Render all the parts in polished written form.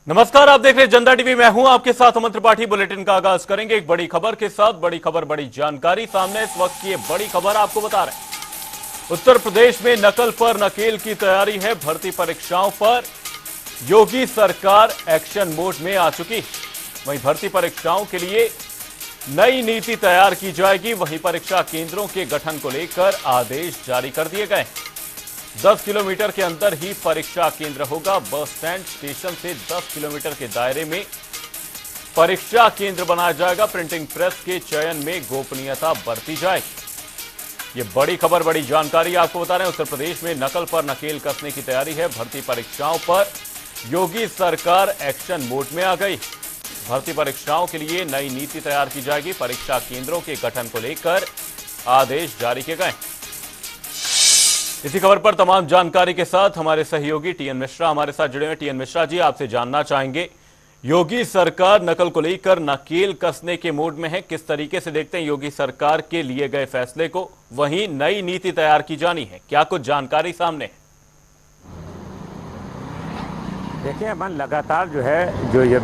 नमस्कार, आप देख रहे हैं जनता टीवी। मैं हूं आपके साथ अमन त्रिपाठी। बुलेटिन का आगाज करेंगे एक बड़ी खबर के साथ। बड़ी खबर, बड़ी जानकारी सामने इस वक्त की। बड़ी खबर आपको बता रहे हैं, उत्तर प्रदेश में नकल पर नकेल की तैयारी है। भर्ती परीक्षाओं पर योगी सरकार एक्शन मोड में आ चुकी। वहीं भर्ती परीक्षाओं के लिए नई नीति तैयार की जाएगी। वहीं परीक्षा केंद्रों के गठन को लेकर आदेश जारी कर दिए गए। 10 किलोमीटर के अंदर ही परीक्षा केंद्र होगा। बस स्टैंड स्टेशन से 10 किलोमीटर के दायरे में परीक्षा केंद्र बनाया जाएगा। प्रिंटिंग प्रेस के चयन में गोपनीयता बरती जाएगी। ये बड़ी खबर, बड़ी जानकारी आपको बता रहे हैं। उत्तर प्रदेश में नकल पर नकेल कसने की तैयारी है। भर्ती परीक्षाओं पर योगी सरकार एक्शन मोड में आ गई। भर्ती परीक्षाओं के लिए नई नीति तैयार की जाएगी। परीक्षा केंद्रों के गठन को लेकर आदेश जारी किए गए। इसी खबर पर तमाम जानकारी के साथ हमारे सहयोगी टीएन मिश्रा हमारे साथ जुड़े हुए। टीएन मिश्रा जी, आपसे जानना चाहेंगे, योगी सरकार नकल को लेकर नकेल कसने के मूड में है। किस तरीके से देखते हैं योगी सरकार के लिए गए फैसले को? वहीं नई नीति तैयार की जानी है, क्या कुछ जानकारी सामने है? देखिए अमन, लगातार जो ये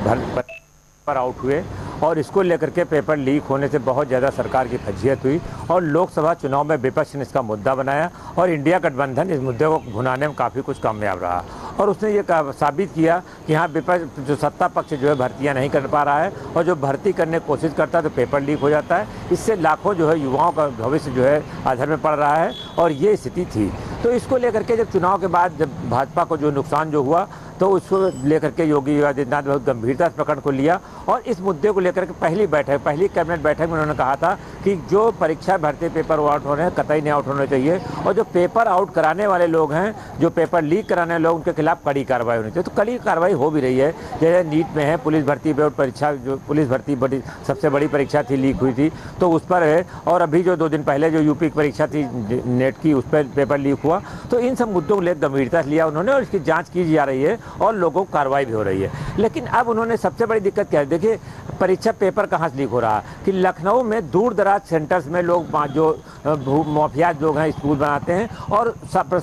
पर आउट हुए और इसको लेकर के पेपर लीक होने से बहुत ज़्यादा सरकार की फजीहत हुई और लोकसभा चुनाव में विपक्ष ने इसका मुद्दा बनाया और इंडिया गठबंधन इस मुद्दे को भुनाने में काफ़ी कुछ कामयाब रहा और उसने ये साबित किया कि हाँ, विपक्ष जो सत्ता पक्ष जो है भर्तियाँ नहीं कर पा रहा है और जो भर्ती करने की कोशिश करता है तो पेपर लीक हो जाता है। इससे लाखों जो है युवाओं का भविष्य जो है आधार में पड़ रहा है और ये स्थिति थी। तो इसको लेकर के जब चुनाव के बाद जब भाजपा को जो नुकसान जो हुआ तो उसको लेकर के योगी आदित्यनाथ बहुत गंभीरता से प्रकरण को लिया और इस मुद्दे को लेकर के पहली कैबिनेट बैठक में उन्होंने कहा था कि जो परीक्षा भर्ती पेपर आउट हो रहे हैं कतई नहीं आउट होने चाहिए और जो पेपर आउट कराने वाले लोग हैं, जो पेपर लीक कराने वाले लोग, उनके खिलाफ कड़ी कार्रवाई होनी चाहिए। तो कड़ी कार्रवाई हो भी रही है। जैसे नीट में है, पुलिस भर्ती बोर्ड परीक्षा, जो पुलिस भर्ती सबसे बड़ी परीक्षा थी, लीक हुई थी, तो उस पर है। और अभी जो 2 दिन पहले जो यूपी की परीक्षा थी नेट की, उस पर पेपर लीक हुआ। तो इन सब मुद्दों को लेकर गंभीरता से लिया उन्होंने और इसकी जाँच की जा रही है और लोगों को कार्रवाई भी हो रही है। लेकिन अब उन्होंने सबसे बड़ी दिक्कत क्या है, देखिए परीक्षा पेपर कहाँ से लीक हो रहा है कि लखनऊ में दूर दराज सेंटर्स में लोग जो माफिया लोग हैं स्कूल बनाते हैं और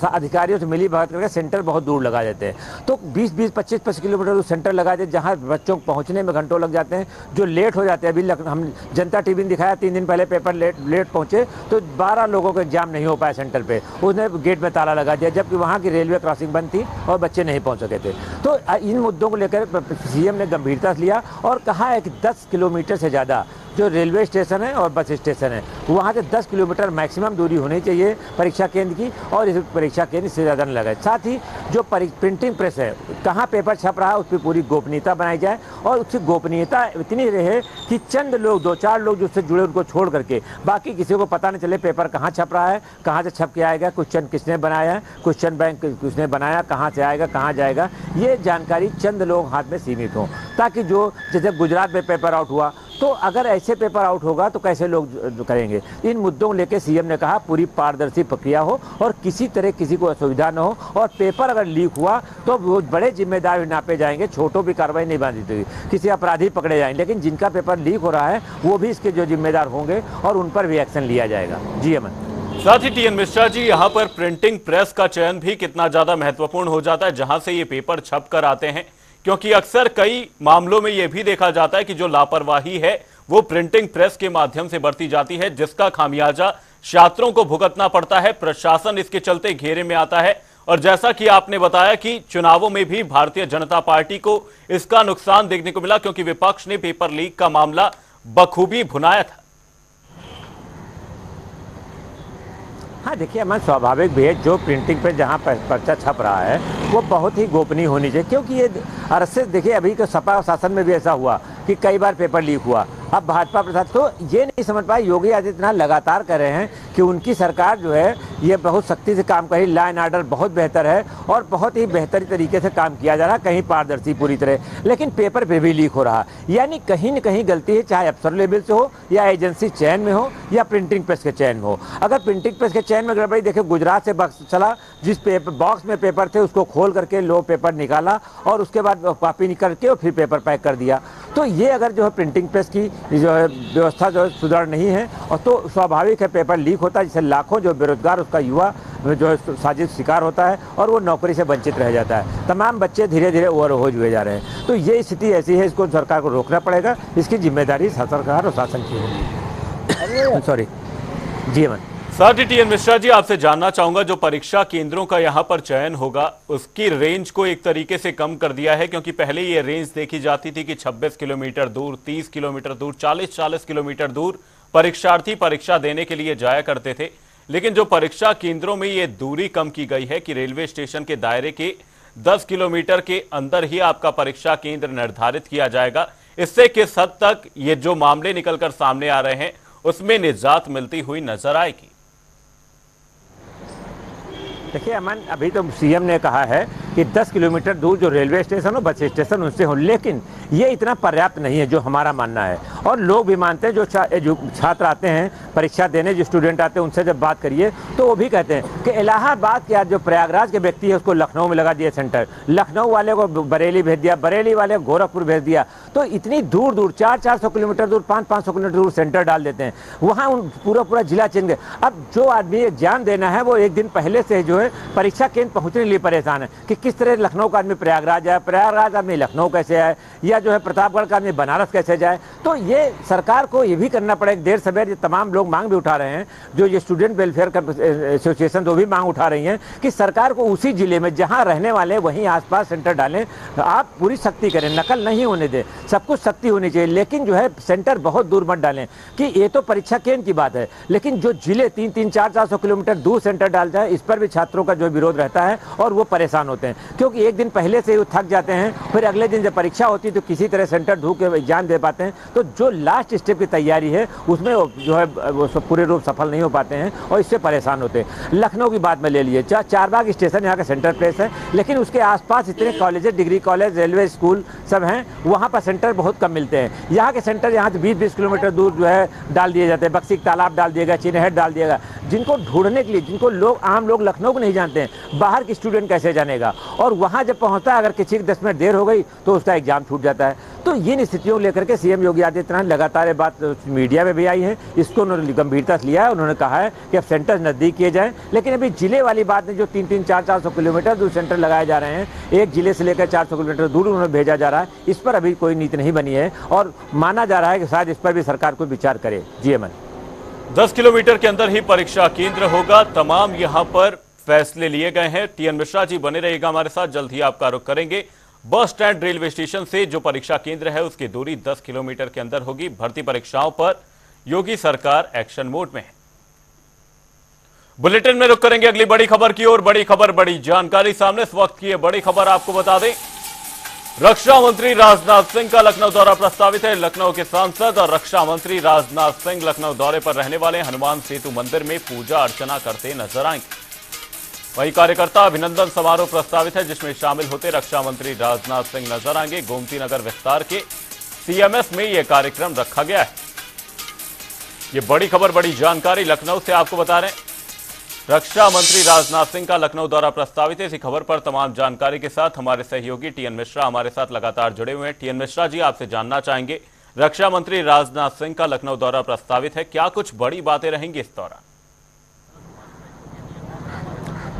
अधिकारियों से मिली भगत करके सेंटर बहुत दूर लगा देते हैं। तो 20-20, 25-25 किलोमीटर सेंटर लगा देते जहाँ बच्चों को पहुँचने में घंटों लग जाते हैं, जो लेट हो जाते हैं। अभी हम जनता टीवी ने दिखाया 3 दिन पहले पेपर लेट पहुँचे तो 12 लोगों को एग्जाम नहीं हो पाया सेंटर पर। उसने गेट में ताला लगा दिया जबकि वहाँ की रेलवे क्रॉसिंग बंद थी और बच्चे नहीं पहुँच सके थे। तो इन मुद्दों को लेकर सीएम ने गंभीरता से लिया और कहा है कि 10 किलोमीटर से ज़्यादा जो रेलवे स्टेशन है और बस स्टेशन है वहाँ से 10 किलोमीटर मैक्सिमम दूरी होनी चाहिए परीक्षा केंद्र की और इस परीक्षा केंद्र से ज़्यादा न लगाए। साथ ही जो प्रिंटिंग प्रेस है, कहाँ पेपर छप रहा है, उस पर पूरी गोपनीयता बनाई जाए और उसकी गोपनीयता इतनी रहे कि चंद लोग, 2-4 लोग जो उससे जुड़े उनको छोड़ करके बाकी किसी को पता नहीं चले पेपर कहाँ छप रहा है, कहाँ से छप के आएगा, क्वेश्चन किसने बनाया है, क्वेश्चन बैंक किसने बनाया, कहाँ से आएगा, कहाँ जाएगा, ये जानकारी चंद लोग हाथ में सीमित हो। ताकि जो जैसे गुजरात में पेपर आउट हुआ तो अगर ऐसे पेपर आउट होगा तो कैसे लोग करेंगे। इन मुद्दों को लेकर सीएम ने कहा पूरी पारदर्शी प्रक्रिया हो और किसी तरह किसी को असुविधा न हो और पेपर अगर लीक हुआ तो वो बड़े जिम्मेदार नापे जाएंगे, छोटों भी कार्रवाई नहीं बांधी जाएगी, किसी अपराधी पकड़े जाएंगे। लेकिन जिनका पेपर लीक हो रहा है वो भी इसके जो जिम्मेदार होंगे और उन पर भी एक्शन लिया जाएगा। जी अमन। साथ ही टीएन मिश्रा जी, यहां पर प्रिंटिंग प्रेस का चयन भी कितना ज्यादा महत्वपूर्ण हो जाता है जहां से ये पेपर छप कर आते हैं, क्योंकि अक्सर कई मामलों में यह भी देखा जाता है कि जो लापरवाही है वो प्रिंटिंग प्रेस के माध्यम से बरती जाती है, जिसका खामियाजा छात्रों को भुगतना पड़ता है। प्रशासन इसके चलते घेरे में आता है और जैसा कि आपने बताया कि चुनावों में भी भारतीय जनता पार्टी को इसका नुकसान देखने को मिला, क्योंकि विपक्ष ने पेपर लीक का मामला बखूबी भुनाया था। हाँ देखिए अमन, स्वाभाविक भी है, जो प्रिंटिंग पे जहाँ पर्चा छप रहा है वो बहुत ही गोपनीय होनी चाहिए, क्योंकि ये अरसे देखिए अभी के सपा शासन में भी ऐसा हुआ कि कई बार पेपर लीक हुआ। अब भाजपा प्रशासन तो ये नहीं समझ पाए, योगी आदित्यनाथ लगातार कर रहे हैं कि उनकी सरकार जो है ये बहुत सख्ती से काम करी, लॉ एंड ऑर्डर बहुत बेहतर है और बहुत ही बेहतर तरीके से काम किया जा रहा है, कहीं पारदर्शी पूरी तरह, लेकिन पेपर फिर भी लीक हो रहा है। यानी कहीं न कहीं गलती है, चाहे अफसर लेवल से हो या एजेंसी चयन में हो या प्रिंटिंग प्रेस के चयन में हो। अगर प्रिंटिंग प्रेस के चयन में गड़बड़ी, देखिए गुजरात से बक्स चला, जिस पेपर बॉक्स में पेपर थे उसको खोल करके लो पेपर निकाला और उसके बाद कॉपी निकल के और फिर पेपर पैक कर दिया। तो ये अगर जो है प्रिंटिंग प्रेस की जो है व्यवस्था जो है सुधार नहीं है और तो स्वाभाविक है पेपर लीक होता है, जिससे लाखों जो बेरोजगार उसका युवा जो है साजिश शिकार होता है और वो नौकरी से वंचित रह जाता है। तमाम बच्चे धीरे धीरे ओवरहोज हुए जा रहे हैं। तो ये स्थिति ऐसी है, इसको सरकार को रोकना पड़ेगा। इसकी जिम्मेदारी सरकार और शासन की होगी। सॉरी जी अमन। साथ ही टीएन मिश्रा जी, आपसे जानना चाहूंगा, जो परीक्षा केंद्रों का यहां पर चयन होगा उसकी रेंज को एक तरीके से कम कर दिया है, क्योंकि पहले ये रेंज देखी जाती थी कि 26 किलोमीटर दूर, 30 किलोमीटर दूर, 40 किलोमीटर दूर परीक्षार्थी परीक्षा देने के लिए जाया करते थे। लेकिन जो परीक्षा केंद्रों में ये दूरी कम की गई है कि रेलवे स्टेशन के दायरे के 10 किलोमीटर के अंदर ही आपका परीक्षा केंद्र निर्धारित किया जाएगा, इससे किस हद तक ये जो मामले निकलकर सामने आ रहे हैं उसमें निजात मिलती हुई नजर आएगी? देखिए अमन, अभी तो सीएम ने कहा है कि 10 किलोमीटर दूर जो रेलवे स्टेशन हो, बस स्टेशन, उनसे हो, लेकिन ये इतना पर्याप्त नहीं है जो हमारा मानना है। और लोग भी मानते हैं, जो छात्र आते हैं परीक्षा देने, जो स्टूडेंट आते हैं, उनसे जब बात करिए तो वो भी कहते हैं कि इलाहाबाद के जो प्रयागराज के व्यक्ति है उसको लखनऊ में लगा दिया सेंटर, लखनऊ वाले को बरेली भेज दिया, बरेली वाले को गोरखपुर भेज दिया। तो इतनी दूर दूर 400 किलोमीटर दूर, 500 किलोमीटर दूर सेंटर डाल देते हैं, वहाँ पूरा जिला चेंज गए। अब जो आदमी एग्जाम देना है वो एक दिन पहले से जो है परीक्षा केंद्र पहुंचने के लिए परेशान है कि किस तरह लखनऊ का आदमी प्रयागराज जाए, प्रयागराज आदमी लखनऊ कैसे आए, या जो है प्रतापगढ़ का आदमी बनारस कैसे जाए। तो ये सरकार को ये भी करना पड़ेगा। देर सवेर ये तमाम लोग मांग भी उठा रहे हैं, जो ये स्टूडेंट वेलफेयर एसोसिएशन तो भी मांग उठा रही हैं कि सरकार को उसी जिले में जहां रहने वाले वहीं आसपास सेंटर डालें। आप पूरी सख्ती करें, नकल नहीं होने दें, सब कुछ सख्ती होनी चाहिए, लेकिन जो है सेंटर बहुत दूर मत डालें। कि ये तो परीक्षा केंद्र की बात है, लेकिन जो जिले 300 400 किलोमीटर दूर सेंटर डाल जाए, इस पर भी छात्रों का जो विरोध रहता है और वो परेशान होते हैं, क्योंकि एक दिन पहले से वो थक जाते हैं, फिर अगले दिन जब परीक्षा होती है तो किसी तरह सेंटर ढूंढ के एग्जाम दे पाते हैं। तो जो लास्ट स्टेप की तैयारी है उसमें जो है वो पूरे रूप सफल नहीं हो पाते हैं और इससे परेशान होते हैं। लखनऊ की बात में ले लिए, चारबाग स्टेशन यहाँ का सेंटर प्लेस है, लेकिन उसके आसपास इतने colleges, degree college, railway school सब हैं, वहाँ पर सेंटर बहुत कम मिलते हैं। यहाँ के सेंटर यहाँ से 20-20 किलोमीटर दूर जो है डाल दिए जाते हैं। बक्सी तालाब डाल दिएगा, चिनहट डाल दिएगा, जिनको ढूंढने के लिए, जिनको लोग आम लोग लखनऊ को नहीं जानते हैं, बाहर के स्टूडेंट कैसे जानेगा। और वहाँ जब पहुँचता है, अगर किसी 10 मिनट देर हो गई तो उसका एग्जाम छूट जाता है। तो इन स्थितियों को लेकर के सीएम योगी आदित्यनाथ लगातार ये बात मीडिया में भी आई है, इसको उन्होंने गंभीरता से लिया है। उन्होंने कहा है कि अब सेंटर नजदीक किए जाएं, लेकिन अभी जिले वाली बात है, जो 300 400 किलोमीटर दूर सेंटर लगाए जा रहे हैं, एक जिले से लेकर 400 किलोमीटर दूर उन्हें भेजा जा रहा है, इस पर अभी कोई नीति नहीं बनी है और माना जा रहा है कि शायद इस पर भी सरकार को विचार करे। जी अमन। 10 किलोमीटर के अंदर ही परीक्षा केंद्र होगा, तमाम यहां पर फैसले लिए गए हैं। टीएन मिश्रा जी बने रहिएगा हमारे साथ, जल्द ही आपका रुख करेंगे। बस स्टैंड रेलवे स्टेशन से जो परीक्षा केंद्र है उसकी दूरी 10 किलोमीटर के अंदर होगी। भर्ती परीक्षाओं पर योगी सरकार एक्शन मोड में है। बुलेटिन में रुख करेंगे अगली बड़ी खबर की ओर। बड़ी खबर, बड़ी जानकारी सामने इस वक्त की है। बड़ी खबर आपको बता दें, रक्षा मंत्री राजनाथ सिंह का लखनऊ दौरा प्रस्तावित है। लखनऊ के सांसद और रक्षा मंत्री राजनाथ सिंह लखनऊ दौरे पर रहने वाले हनुमान सेतु मंदिर में पूजा अर्चना करते नजर आएंगे। वही कार्यकर्ता अभिनंदन समारोह प्रस्तावित है, जिसमें शामिल होते रक्षा मंत्री राजनाथ सिंह नजर आएंगे। गोमती नगर विस्तार के सीएमएस में यह कार्यक्रम रखा गया है। ये बड़ी खबर, बड़ी जानकारी लखनऊ से आपको बता रहे हैं। रक्षा मंत्री राजनाथ सिंह का लखनऊ दौरा प्रस्तावित है। इसी खबर पर तमाम जानकारी के साथ हमारे सहयोगी टीएन मिश्रा हमारे साथ लगातार जुड़े हुए हैं। टीएन मिश्रा जी, आपसे जानना चाहेंगे, रक्षा मंत्री राजनाथ सिंह का लखनऊ दौरा प्रस्तावित है, क्या कुछ बड़ी बातें रहेंगी इस दौरान?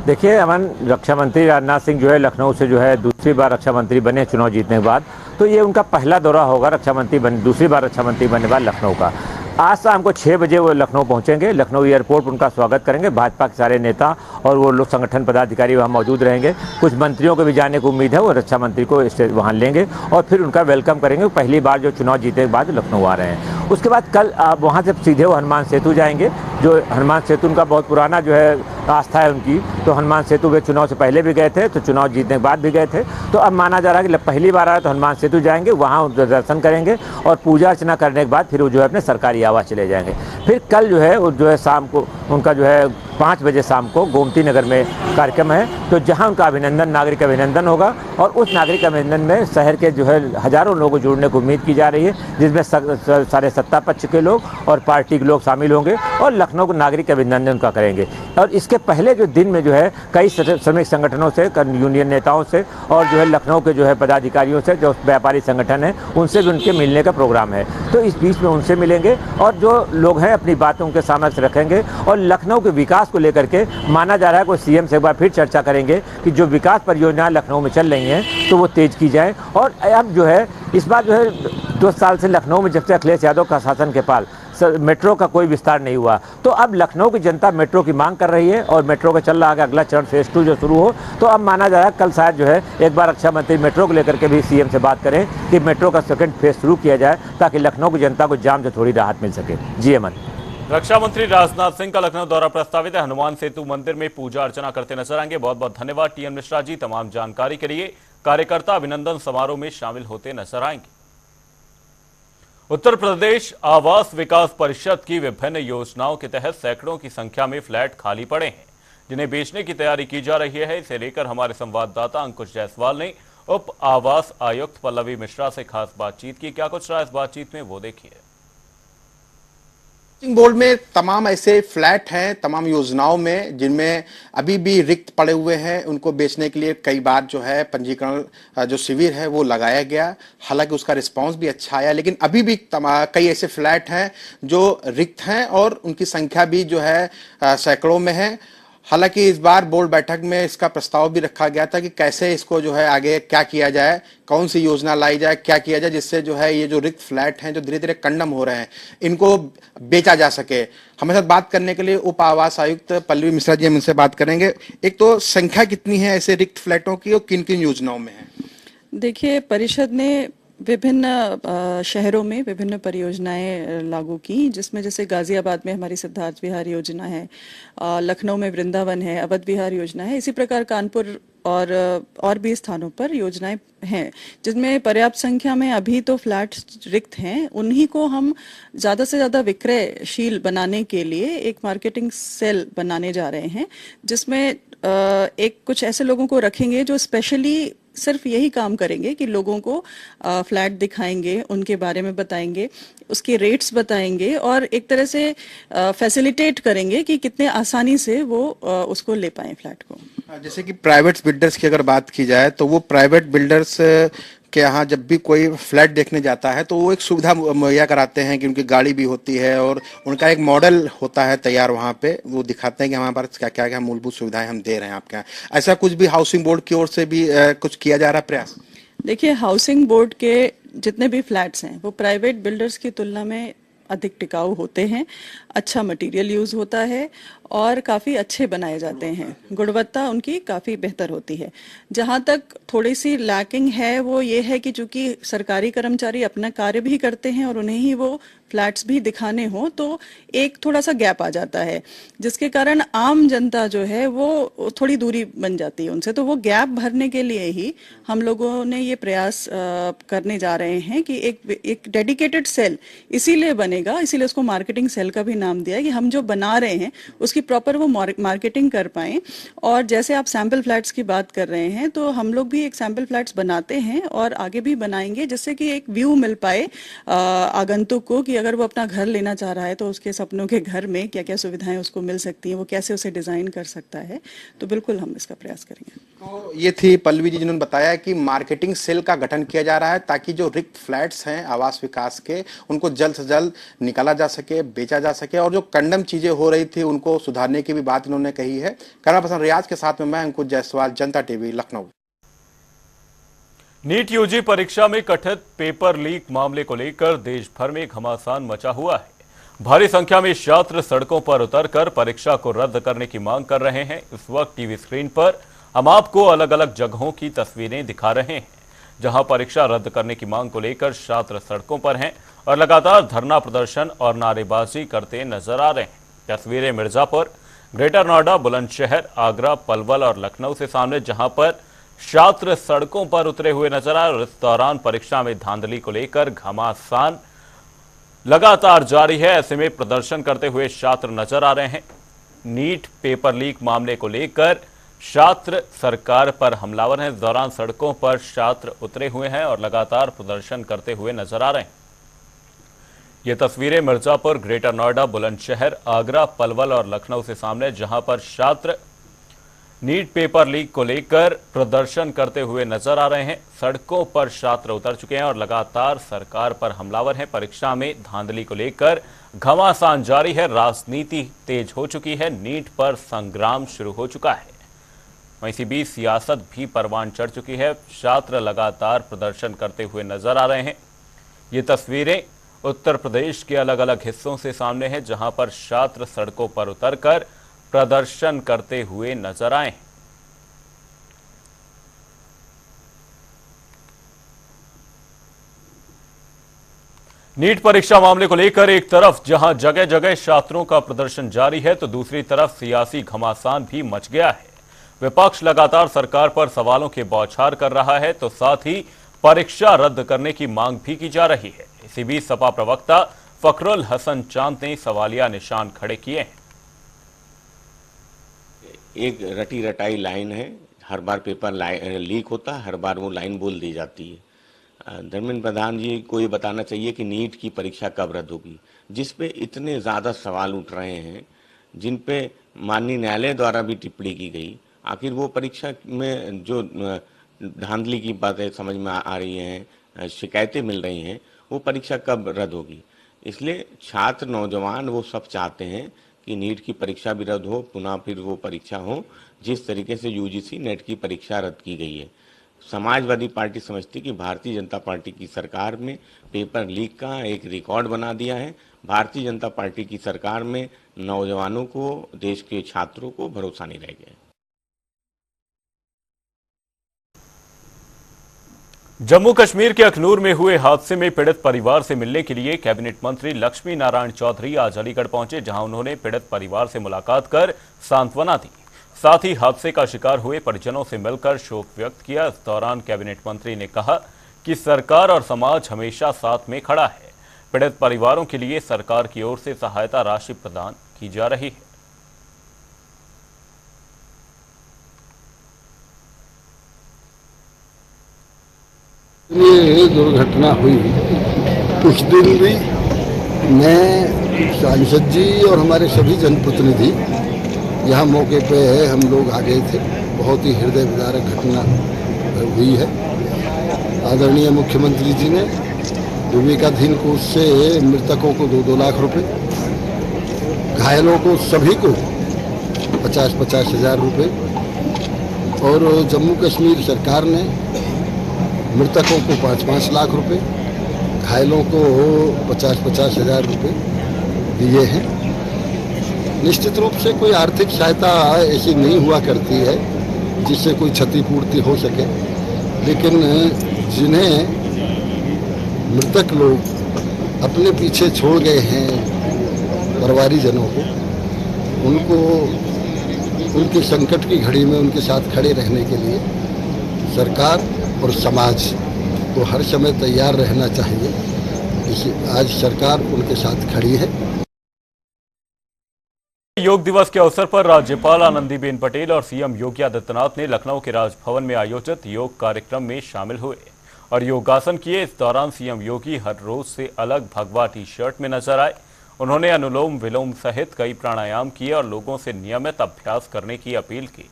देखिए अमन, रक्षा मंत्री राजनाथ सिंह जो है लखनऊ से जो है दूसरी बार रक्षा मंत्री बने चुनाव जीतने के बाद, तो ये उनका पहला दौरा होगा रक्षा मंत्री दूसरी बार रक्षा मंत्री बनने के बाद लखनऊ का। आज शाम को 6 बजे वो लखनऊ पहुंचेंगे। लखनऊ एयरपोर्ट उनका स्वागत करेंगे भाजपा के सारे नेता और वो लोग संगठन पदाधिकारी वहाँ मौजूद रहेंगे। कुछ मंत्रियों को भी जाने को उम्मीद है, वो रक्षा मंत्री को वहाँ लेंगे और फिर उनका वेलकम करेंगे। पहली बार जो चुनाव जीतने के बाद लखनऊ आ रहे हैं। उसके बाद कल वहाँ से सीधे वो हनुमान सेतु जाएंगे, जो हनुमान सेतु उनका बहुत पुराना जो है आस्था है उनकी। तो हनुमान सेतु वे चुनाव से पहले भी गए थे, तो चुनाव जीतने के बाद भी गए थे। तो अब माना जा रहा है कि पहली बार आए तो हनुमान सेतु जाएंगे, वहाँ दर्शन करेंगे और पूजा अर्चना करने के बाद फिर वो जो है अपने सरकारी आवास चले जाएंगे। फिर कल जो है शाम को उनका जो है 5 बजे शाम को गोमती नगर में कार्यक्रम है, तो जहां उनका अभिनंदन, नागरिक अभिनंदन होगा और उस नागरिक अभिनंदन में शहर के जो है हजारों लोगों को जुड़ने की उम्मीद की जा रही है, जिसमें सारे सत्ता पक्ष के लोग और पार्टी के लोग शामिल होंगे और लखनऊ को नागरिक अभिनंदन उनका करेंगे। और इसके पहले जो दिन में जो है कई श्रमिक संगठनों से, यूनियन नेताओं से और जो है लखनऊ के जो है पदाधिकारियों से, जो व्यापारी संगठन है उनसे भी उनके मिलने का प्रोग्राम है। तो इस बीच में उनसे मिलेंगे और जो लोग हैं अपनी बातें उनके सामने रखेंगे और लखनऊ के विकास को लेकर के माना जा रहा है कोई सीएम से एक बार फिर चर्चा करेंगे कि जो विकास परियोजनाएं लखनऊ में चल रही हैं तो वो तेज की जाए। और अब जो है इस बार जो है 2 साल से लखनऊ में जब से अखिलेश यादव का शासन के पाल मेट्रो का कोई विस्तार नहीं हुआ, तो अब लखनऊ की जनता मेट्रो की मांग कर रही है और मेट्रो का चल रहा है अगला चरण फेज 2 जो शुरू हो। तो अब माना जा रहा है कल शायद जो है एक बार रक्षा मंत्री मेट्रो को लेकर के भी सीएम से बात करें कि मेट्रो का सेकंड फेज शुरू किया जाए ताकि लखनऊ की जनता को जाम से थोड़ी राहत मिल सके। जी अमन। रक्षा मंत्री राजनाथ सिंह का लखनऊ दौरा प्रस्तावित है। हनुमान सेतु मंदिर में पूजा अर्चना करते नजर आएंगे। बहुत बहुत धन्यवाद टीएन मिश्रा जी, तमाम जानकारी के लिए। कार्यकर्ता अभिनंदन समारोह में शामिल होते नजर आएंगे। उत्तर प्रदेश आवास विकास परिषद की विभिन्न योजनाओं के तहत सैकड़ों की संख्या में फ्लैट खाली पड़े हैं जिन्हें बेचने की तैयारी की जा रही है। इसे लेकर हमारे संवाददाता अंकुश जायसवाल ने उप आवास आयुक्त पल्लवी मिश्रा से खास बातचीत की। क्या कुछ रहा इस बातचीत में, वो देखिए। बोर्ड में तमाम ऐसे फ्लैट हैं तमाम योजनाओं में जिनमें अभी भी रिक्त पड़े हुए हैं। उनको बेचने के लिए कई बार जो है पंजीकरण जो शिविर है वो लगाया गया, हालांकि उसका रिस्पांस भी अच्छा आया, लेकिन अभी भी कई ऐसे फ्लैट हैं जो रिक्त हैं और उनकी संख्या भी जो है सैकड़ों में है। हालांकि इस बार बोर्ड बैठक में इसका प्रस्ताव भी रखा गया था कि कैसे इसको जो है आगे क्या किया जाए, कौन सी योजना लाई जाए, क्या किया जाए जिससे जो है ये जो रिक्त फ्लैट हैं जो धीरे धीरे कंडम हो रहे हैं इनको बेचा जा सके। हमारे साथ बात करने के लिए उप आवास आयुक्त पल्लवी मिश्रा जी हम इनसे बात करेंगे। एक तो संख्या कितनी है ऐसे रिक्त फ्लैटों की और किन किन योजनाओं में है? देखिए, परिषद ने विभिन्न शहरों में विभिन्न परियोजनाएं लागू की, जिसमें जैसे गाजियाबाद में हमारी सिद्धार्थ विहार योजना है, लखनऊ में वृंदावन है, अवध विहार योजना है। इसी प्रकार कानपुर और भी स्थानों पर योजनाएं हैं जिनमें पर्याप्त संख्या में अभी तो फ्लैट रिक्त हैं। उन्हीं को हम ज़्यादा से ज़्यादा विक्रयशील बनाने के लिए एक मार्केटिंग सेल बनाने जा रहे हैं, जिसमें एक कुछ ऐसे लोगों को रखेंगे जो स्पेशली सिर्फ यही काम करेंगे कि लोगों को फ्लैट दिखाएंगे, उनके बारे में बताएंगे, उसके रेट्स बताएंगे और एक तरह से फैसिलिटेट करेंगे कि कितने आसानी से वो उसको ले पाएं फ्लैट को। जैसे कि प्राइवेट बिल्डर्स की अगर बात की जाए तो वो प्राइवेट बिल्डर्स के यहाँ जब भी कोई फ्लैट देखने जाता है तो वो एक सुविधा मुहैया कराते हैं कि उनकी गाड़ी भी होती है और उनका एक मॉडल होता है तैयार, वहाँ पे वो दिखाते हैं कि हमारे पास क्या क्या क्या मूलभूत सुविधाएं हम दे रहे हैं आपके यहाँ। ऐसा कुछ भी हाउसिंग बोर्ड की ओर से भी कुछ किया जा रहा है प्रयास? देखिए, हाउसिंग बोर्ड के जितने भी फ्लैट्स हैं वो प्राइवेट बिल्डर्स की तुलना में अधिक टिकाऊ होते हैं, अच्छा मटेरियल यूज होता है और काफ़ी अच्छे बनाए जाते हैं, गुणवत्ता उनकी काफ़ी बेहतर होती है। जहाँ तक थोड़ी सी लैकिंग है वो ये है कि चूंकि सरकारी कर्मचारी अपना कार्य भी करते हैं और उन्हें ही वो फ्लैट्स भी दिखाने हो, तो एक थोड़ा सा गैप आ जाता है, जिसके कारण आम जनता जो है वो थोड़ी दूरी बन जाती है उनसे। तो वो गैप भरने के लिए ही हम लोगों ने ये प्रयास करने जा रहे हैं कि एक डेडिकेटेड सेल इसीलिए बनेगा, इसीलिए उसको मार्केटिंग सेल का भी नाम दिया है कि हम जो बना रहे हैं उसकी प्रॉपर वो मार्केटिंग कर पाएं। और जैसे आप सैंपल फ्लैट्स की बात कर रहे हैं तो हम लोग भी एक सैंपल फ्लैट्स बनाते हैं और आगे भी बनाएंगे, जिससे कि एक व्यू मिल पाए आगंतुक को कि अगर वो अपना घर लेना चाह रहा है तो उसके सपनों के घर में क्या क्या सुविधाएं उसको मिल सकती हैं, वो कैसे उसे डिजाइन कर सकता है। तो बिल्कुल हम इसका प्रयास करेंगे। तो ये थी पल्लवी जी जिन्होंने बताया कि मार्केटिंग सेल का गठन किया जा रहा है ताकि जो रिक्त फ्लैट्स हैं आवास विकास के उनको जल्द से जल्द निकाला जा सके, बेचा जा सके और जो कंडम चीजें हो रही थी उनको सुधारने की भी बात इन्होंने कही है। कैमरा पर्सन रियाज के साथ में मैं अंकुश जायसवाल, जनता टीवी, लखनऊ। नीट यूजी परीक्षा में कथित पेपर लीक मामले को लेकर देश भर में घमासान मचा हुआ है। भारी संख्या में छात्र सड़कों पर उतरकर परीक्षा को रद्द करने की मांग कर रहे हैं। इस वक्त टीवी स्क्रीन पर हम आपको अलग अलग जगहों की तस्वीरें दिखा रहे हैं जहां परीक्षा रद्द करने की मांग को लेकर छात्र सड़कों पर हैं और लगातार धरना प्रदर्शन और नारेबाजी करते नजर आ रहे हैं। तस्वीरें मिर्जापुर, ग्रेटर नोएडा, बुलंदशहर, आगरा, पलवल और लखनऊ से सामने, जहां पर छात्र सड़कों पर उतरे हुए नजर आए और इस दौरान परीक्षा में धांधली को लेकर घमासान लगातार जारी है। ऐसे में प्रदर्शन करते हुए छात्र नजर आ रहे हैं। नीट पेपर लीक मामले को लेकर छात्र सरकार पर हमलावर हैं। इस दौरान सड़कों पर छात्र उतरे हुए हैं और लगातार प्रदर्शन करते हुए नजर आ रहे हैं। ये तस्वीरें मिर्जापुर, ग्रेटर नोएडा, बुलंदशहर, आगरा, पलवल और लखनऊ से सामने, जहां पर छात्र नीट पेपर लीक को लेकर प्रदर्शन करते हुए नजर आ रहे हैं। सड़कों पर छात्र उतर चुके हैं और लगातार सरकार पर हमलावर हैं। परीक्षा में धांधली को लेकर घमासान जारी है, राजनीति तेज हो चुकी है, नीट पर संग्राम शुरू हो चुका है। वहीं इसी बीच सियासत भी परवान चढ़ चुकी है। छात्र लगातार प्रदर्शन करते हुए नजर आ रहे हैं। ये तस्वीरें उत्तर प्रदेश के अलग अलग हिस्सों से सामने हैं, जहां पर छात्र सड़कों पर उतरकर प्रदर्शन करते हुए नजर आए हैं। नीट परीक्षा मामले को लेकर एक तरफ जहां जगह जगह छात्रों का प्रदर्शन जारी है, तो दूसरी तरफ सियासी घमासान भी मच गया है। विपक्ष लगातार सरकार पर सवालों के बौछार कर रहा है, तो साथ ही परीक्षा रद्द करने की मांग भी की जा रही है। इसी बीच सपा प्रवक्ता फखरुल हसन चांद ने सवालिया निशान खड़े किए हैं। एक रटी रटाई लाइन है, हर बार पेपर लीक होता है, हर बार वो लाइन बोल दी जाती है। धर्मेंद्र प्रधान जी को ये बताना चाहिए कि नीट की परीक्षा कब रद्द होगी, जिस पे इतने ज़्यादा सवाल उठ रहे हैं, जिन पे माननीय न्यायालय द्वारा भी टिप्पणी की गई। आखिर वो परीक्षा में जो धांधली की बातें समझ में आ रही हैं, शिकायतें मिल रही हैं, वो परीक्षा कब रद्द होगी। इसलिए छात्र, नौजवान वो सब चाहते हैं कि नीट की परीक्षा भी रद्द हो, पुनः फिर वो परीक्षा हो जिस तरीके से यूजीसी नेट की परीक्षा रद्द की गई है। समाजवादी पार्टी समझती कि भारतीय जनता पार्टी की सरकार में पेपर लीक का एक रिकॉर्ड बना दिया है। भारतीय जनता पार्टी की सरकार में नौजवानों को, देश के छात्रों को भरोसा नहीं रह गया। जम्मू कश्मीर के अखनूर में हुए हादसे में पीड़ित परिवार से मिलने के लिए कैबिनेट मंत्री लक्ष्मी नारायण चौधरी आज अलीगढ़ पहुंचे, जहां उन्होंने पीड़ित परिवार से मुलाकात कर सांत्वना दी। साथ ही हादसे का शिकार हुए परिजनों से मिलकर शोक व्यक्त किया। इस दौरान कैबिनेट मंत्री ने कहा कि सरकार और समाज हमेशा साथ में खड़ा है। पीड़ित परिवारों के लिए सरकार की ओर से सहायता राशि प्रदान की जा रही है। ये दुर्घटना हुई, कुछ दिन भी मैं, सांसद जी और हमारे सभी जनप्रतिनिधि यहाँ मौके पे है, हम लोग आ गए थे। बहुत ही हृदय विदारक घटना हुई है। आदरणीय मुख्यमंत्री जी ने विवेकाधीन कोष से मृतकों को 2-2 लाख रुपए, घायलों को सभी को 50-50 हज़ार रुपये, और जम्मू कश्मीर सरकार ने मृतकों को 5-5 लाख रुपए, घायलों को 50-50 हज़ार रुपये दिए हैं। निश्चित रूप से कोई आर्थिक सहायता ऐसी नहीं हुआ करती है जिससे कोई क्षतिपूर्ति हो सके, लेकिन जिन्हें मृतक लोग अपने पीछे छोड़ गए हैं परिवारीजनों को, उनको उनके संकट की घड़ी में उनके साथ खड़े रहने के लिए सरकार और समाज को हर समय तैयार रहना चाहिए। आज सरकार उनके साथ खड़ी है। योग दिवस के अवसर पर राज्यपाल आनंदीबेन पटेल और सीएम योगी आदित्यनाथ ने लखनऊ के राजभवन में आयोजित योग कार्यक्रम में शामिल हुए और योगासन किए। इस दौरान सीएम योगी हर रोज से अलग भगवा टी शर्ट में नजर आए। उन्होंने अनुलोम विलोम सहित कई प्राणायाम किए और लोगों से नियमित अभ्यास करने की अपील की।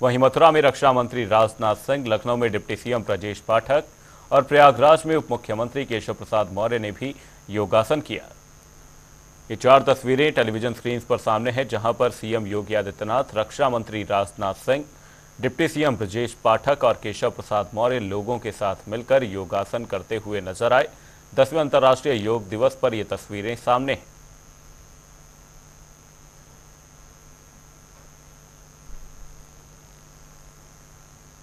वहीं मथुरा में रक्षा मंत्री राजनाथ सिंह, लखनऊ में डिप्टी सीएम ब्रजेश पाठक और प्रयागराज में उप मुख्यमंत्री केशव प्रसाद मौर्य ने भी योगासन किया। ये 4 तस्वीरें टेलीविजन स्क्रीन पर सामने हैं, जहां पर सीएम योगी आदित्यनाथ, रक्षा मंत्री राजनाथ सिंह, डिप्टी सीएम ब्रजेश पाठक और केशव प्रसाद मौर्य लोगों के साथ मिलकर योगासन करते हुए नजर आए। 10वें अंतर्राष्ट्रीय योग दिवस पर ये तस्वीरें सामने हैं।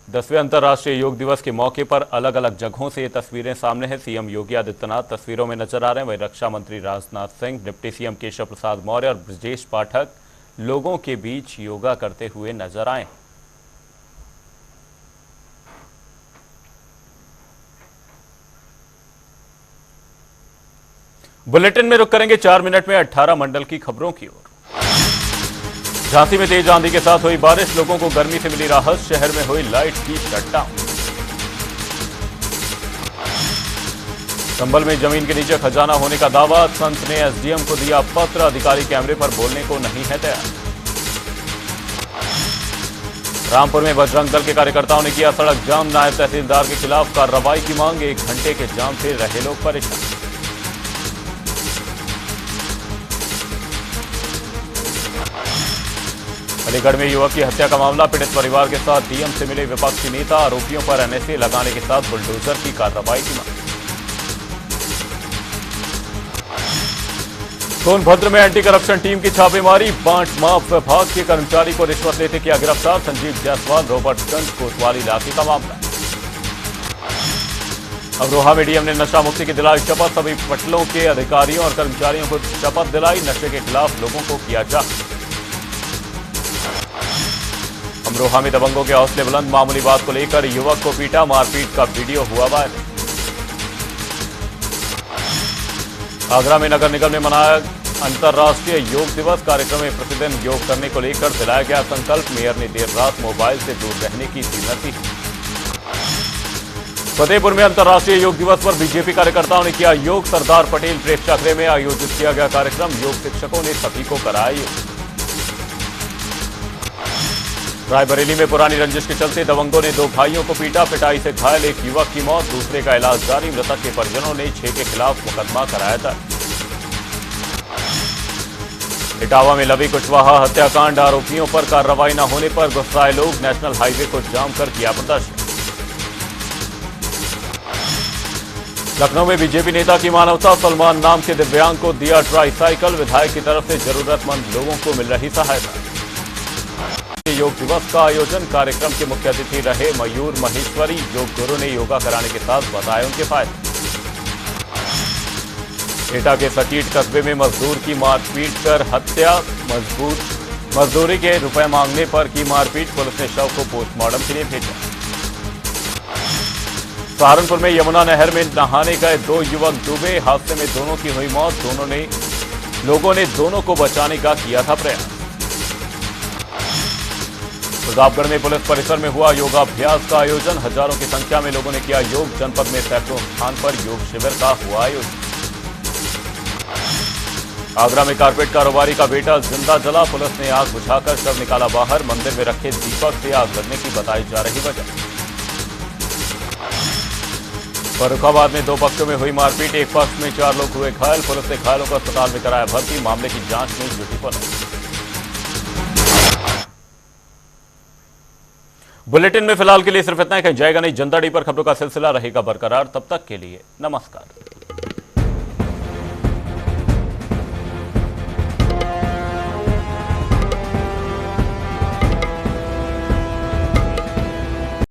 दसवें अंतर्राष्ट्रीय योग दिवस के मौके पर अलग अलग जगहों से ये तस्वीरें सामने हैं। सीएम योगी आदित्यनाथ तस्वीरों में नजर आ रहे हैं, वहीं रक्षा मंत्री राजनाथ सिंह, डिप्टी सीएम केशव प्रसाद मौर्य और ब्रजेश पाठक लोगों के बीच योगा करते हुए नजर आए। बुलेटिन में रुक करेंगे 4 मिनट में 18 मंडल की खबरों की ओर। झांसी में तेज आंधी के साथ हुई बारिश, लोगों को गर्मी से मिली राहत। शहर में हुई लाइट की शटडाउन। संभल में जमीन के नीचे खजाना होने का दावा, संत ने एसडीएम को दिया पत्र, अधिकारी कैमरे पर बोलने को नहीं है तैयार। रामपुर में बजरंग दल के कार्यकर्ताओं ने किया सड़क जाम, नायब तहसीलदार के खिलाफ कार्रवाई की मांग, 1 घंटे के जाम से रहे लोग परेशान। अलीगढ़ में युवक की हत्या का मामला, पीड़ित परिवार के साथ डीएम से मिले विपक्षी नेता, आरोपियों पर एनएसए लगाने के साथ बुलडोजर की कार्रवाई की मांग। सोनभद्र में एंटी करप्शन टीम की छापेमारी, बांट माफ विभाग के कर्मचारी को रिश्वत लेते किया गिरफ्तार, संजीव जायसवाल, रॉबर्टगंज कोतवाली इलाके का मामला। अमरोहा में डीएम ने नशा मुक्ति की दिलाई शपथ, सभी पटलों के अधिकारियों और कर्मचारियों को शपथ दिलाई, नशे के खिलाफ लोगों को किया जागरूक। अमरोहा में दबंगों के हौसले बुलंद, मामूली बात को लेकर युवक को पीटा, मारपीट का वीडियो हुआ वायरल। आगरा में नगर निगम ने मनाया अंतर्राष्ट्रीय योग दिवस, कार्यक्रम में प्रतिदिन योग करने को लेकर दिलाया गया संकल्प, मेयर ने देर रात मोबाइल से दूर रहने की दी नसीहत। फतेहपुर में अंतर्राष्ट्रीय योग दिवस पर बीजेपी कार्यकर्ताओं ने किया योग, सरदार पटेल प्रेक्षागृह में आयोजित किया गया कार्यक्रम, योग शिक्षकों ने सभी को कराया योग। रायबरेली में पुरानी रंजिश के चलते दबंगों ने 2 भाइयों को पीटा, पिटाई से घायल एक युवक की मौत, दूसरे का इलाज जारी, मृतक के परिजनों ने 6 के खिलाफ मुकदमा कराया था। इटावा में लवी कुशवाहा हत्याकांड, आरोपियों पर कार्रवाई न होने पर गुस्साए लोग, नेशनल हाईवे को जाम कर किया प्रदर्शन। लखनऊ में बीजेपी नेता की मानवता, सलमान नाम के दिव्यांग को दिया ट्राईसाइकिल, विधायक की तरफ से जरूरतमंद लोगों को मिल रही सहायता। योग दिवस का आयोजन, कार्यक्रम के मुख्य अतिथि रहे मयूर महेश्वरी, योग गुरु ने योगा कराने के साथ बताए उनके फायदे। एटा के सकीट कस्बे में मजदूर की मारपीट कर हत्या, मजदूरी के रुपए मांगने पर की मारपीट, पुलिस ने शव को पोस्टमार्टम के लिए भेजा। सहारनपुर में यमुना नहर में नहाने गए 2 युवक डूबे, हादसे में दोनों की हुई मौत, लोगों ने दोनों को बचाने का किया था प्रयास। प्रतापगढ़ में पुलिस परिसर में हुआ योगाभ्यास का आयोजन, हजारों की संख्या में लोगों ने किया योग, जनपद में सैकड़ों स्थान पर योग शिविर का हुआ आयोजन। आगरा में कारपेट कारोबारी का बेटा जिंदा जला, पुलिस ने आग बुझाकर शव निकाला बाहर, मंदिर में रखे दीपक से आग लगने की बताई जा रही वजह। फर्रुखाबाद में 2 पक्षों में हुई मारपीट, एक पक्ष में 4 लोग हुए घायल, पुलिस ने घायलों को अस्पताल में कराया भर्ती, मामले की जांच में जुटी पुलिस। बुलेटिन में फिलहाल के लिए सिर्फ इतना ही, कहीं जाएगा नहीं, जनता डी पर खबरों का सिलसिला रहेगा बरकरार, तब तक के लिए नमस्कार।